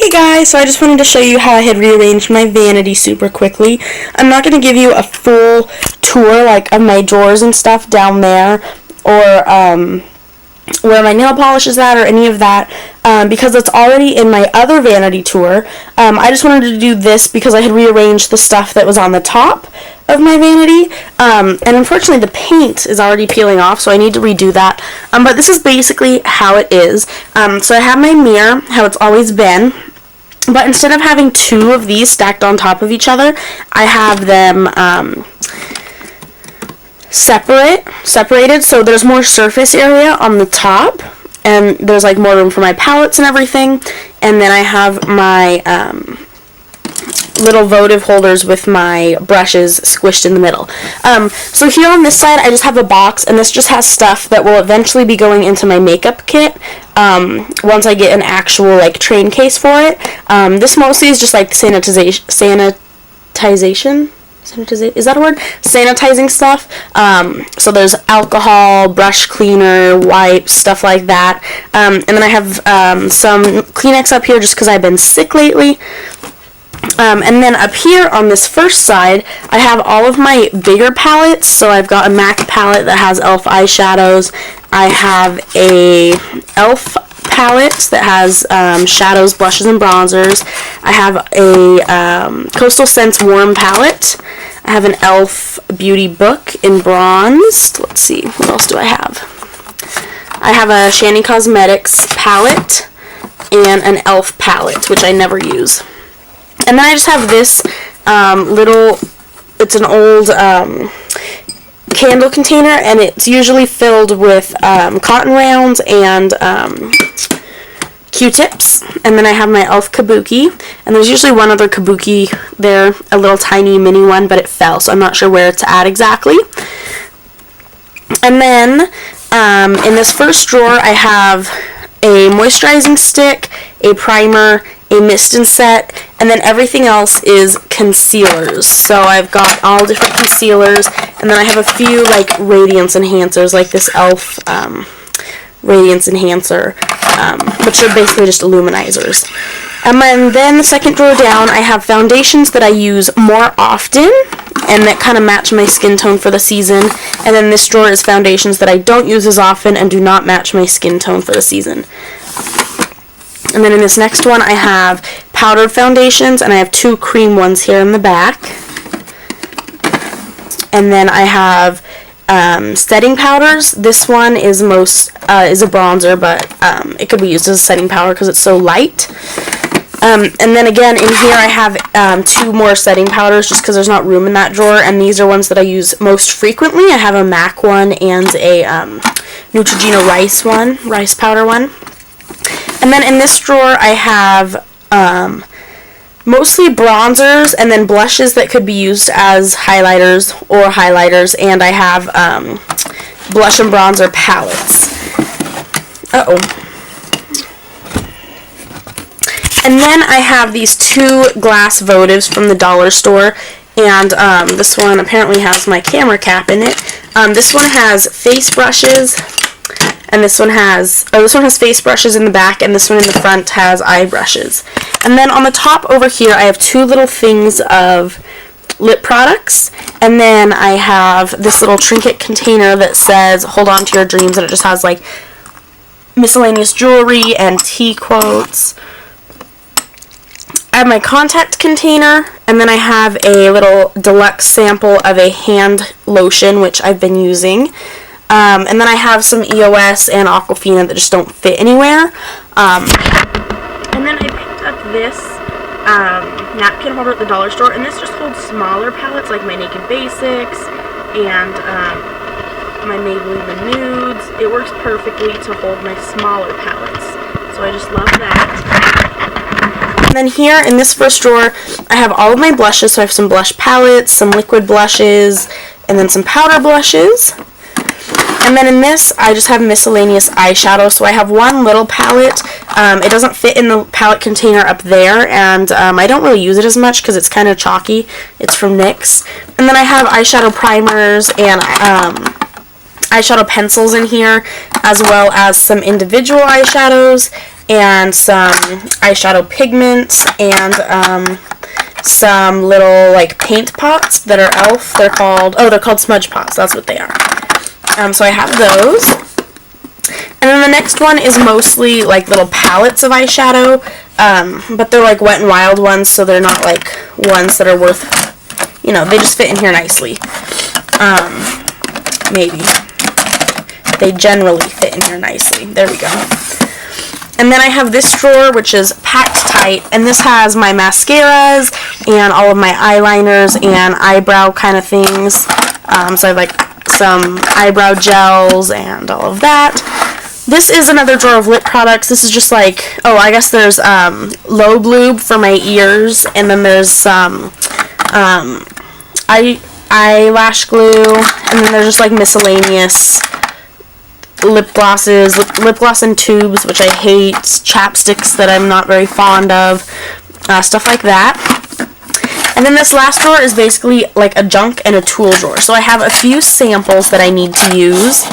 Hey guys, so I just wanted to show you how I had rearranged my vanity super quickly. I'm not going to give you a full tour like of my drawers and stuff down there, or where my nail polish is at, or any of that, because it's already in my other vanity tour. I just wanted to do this because I had rearranged the stuff that was on the top of my vanity, and unfortunately the paint is already peeling off, so I need to redo that. But this is basically how it is. So I have my mirror, how it's always been, but instead of having two of these stacked on top of each other, I have them separated, so there's more surface area on the top, and there's like more room for my palettes and everything. And then I have my little votive holders with my brushes squished in the middle. So here on this side I just have a box, and this just has stuff that will eventually be going into my makeup kit once I get an actual like train case for it. This mostly is just like sanitization, is that a word? Sanitizing stuff. So there's alcohol, brush cleaner, wipes, stuff like that. And then I have some Kleenex up here just because I've been sick lately. And then up here on this first side, I have all of my bigger palettes. So I've got a MAC palette that has e.l.f. eyeshadows. I have a e.l.f. palette that has shadows, blushes, and bronzers. I have a Coastal Scents Warm palette. I have an e.l.f. beauty book in bronze. Let's see, what else do I have? I have a Shanny Cosmetics palette and an e.l.f. palette, which I never use. And then I just have this it's an old candle container, and it's usually filled with cotton rounds and Q-tips. And then I have my e.l.f. kabuki, and there's usually one other kabuki there, a little tiny mini one, but it fell, so I'm not sure where it's at exactly. And then in this first drawer I have a moisturizing stick, a primer, a mist and set, and then everything else is concealers. So I've got all different concealers, and then I have a few like radiance enhancers, like this e.l.f. Radiance Enhancer, which are basically just illuminizers. And then the second drawer down, I have foundations that I use more often and that kind of match my skin tone for the season. And then this drawer is foundations that I don't use as often and do not match my skin tone for the season. And then in this next one, I have powdered foundations, and I have two cream ones here in the back. And then I have setting powders. This one is a bronzer, but it could be used as a setting powder because it's so light. And then again, in here I have two more setting powders just because there's not room in that drawer, and these are ones that I use most frequently. I have a MAC one and a Neutrogena rice powder one. And then in this drawer I have mostly bronzers and then blushes that could be used as highlighters, and I have blush and bronzer palettes. And then I have these two glass votives from the dollar store, and this one apparently has my camera cap in it. This one has face brushes, and this one has face brushes in the back, and this one in the front has eye brushes. And then on the top over here I have two little things of lip products, and then I have this little trinket container that says hold on to your dreams, and it just has like miscellaneous jewelry and tea quotes. I have my contact container, and then I have a little deluxe sample of a hand lotion which I've been using. And then I have some EOS and Aquafina that just don't fit anywhere. And then I picked up this napkin holder at the dollar store, and this just holds smaller palettes like my Naked Basics and my Maybelline The Nudes. It works perfectly to hold my smaller palettes, so I just love that. And then here in this first drawer I have all of my blushes, so I have some blush palettes, some liquid blushes, and then some powder blushes. And then in this, I just have miscellaneous eyeshadow. So I have one little palette. It doesn't fit in the palette container up there, and I don't really use it as much because it's kind of chalky. It's from NYX. And then I have eyeshadow primers and eyeshadow pencils in here, as well as some individual eyeshadows. and some eyeshadow pigments, and some little like paint pots that are e.l.f. They're called smudge pots. That's what they are. So I have those. And then the next one is mostly like little palettes of eyeshadow, but they're like Wet n Wild ones, so they're not like ones that are worth, you know, they just fit in here nicely. Maybe. They generally fit in here nicely. There we go. And then I have this drawer, which is packed tight, and this has my mascaras and all of my eyeliners and eyebrow kind of things. So I have like some eyebrow gels and all of that. This is another drawer of lip products. This is just like, oh, I guess there's Lobe Lube for my ears, and then there's some eyelash glue, and then there's just like miscellaneous lip glosses, lip gloss in tubes, which I hate, chapsticks that I'm not very fond of, stuff like that. And then this last drawer is basically like a junk and a tool drawer. So I have a few samples that I need to use.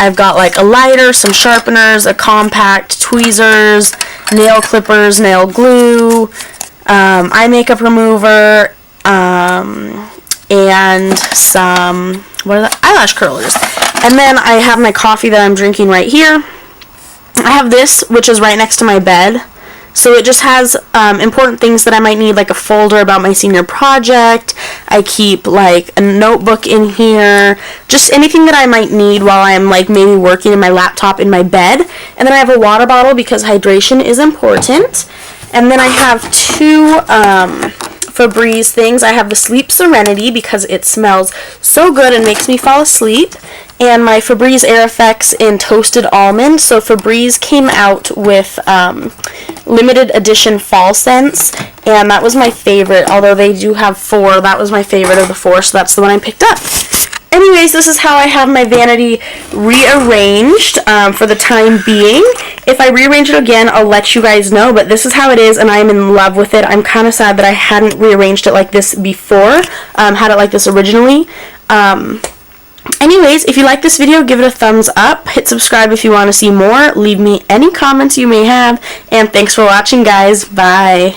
I've got like a lighter, some sharpeners, a compact, tweezers, nail clippers, nail glue, eye makeup remover, and some, what are the eyelash curlers. And then I have my coffee that I'm drinking right here. I have this, which is right next to my bed. So it just has important things that I might need, like a folder about my senior project. I keep like a notebook in here, just anything that I might need while I'm like maybe working in my laptop in my bed. And then I have a water bottle because hydration is important. And then I have two Febreze things. I have the Sleep Serenity because it smells so good and makes me fall asleep, and my Febreze Air Effects in Toasted Almond. So Febreze came out with limited edition fall scents, and that was my favorite. Although they do have 4, that was my favorite of the 4, so that's the one I picked up. Anyways, this is how I have my vanity rearranged for the time being. If I rearrange it again, I'll let you guys know, but this is how it is, and I'm in love with it. I'm kind of sad that I hadn't rearranged it like this before, had it like this originally. Anyways, if you like this video, give it a thumbs up, hit subscribe if you want to see more, leave me any comments you may have, and thanks for watching, guys. Bye.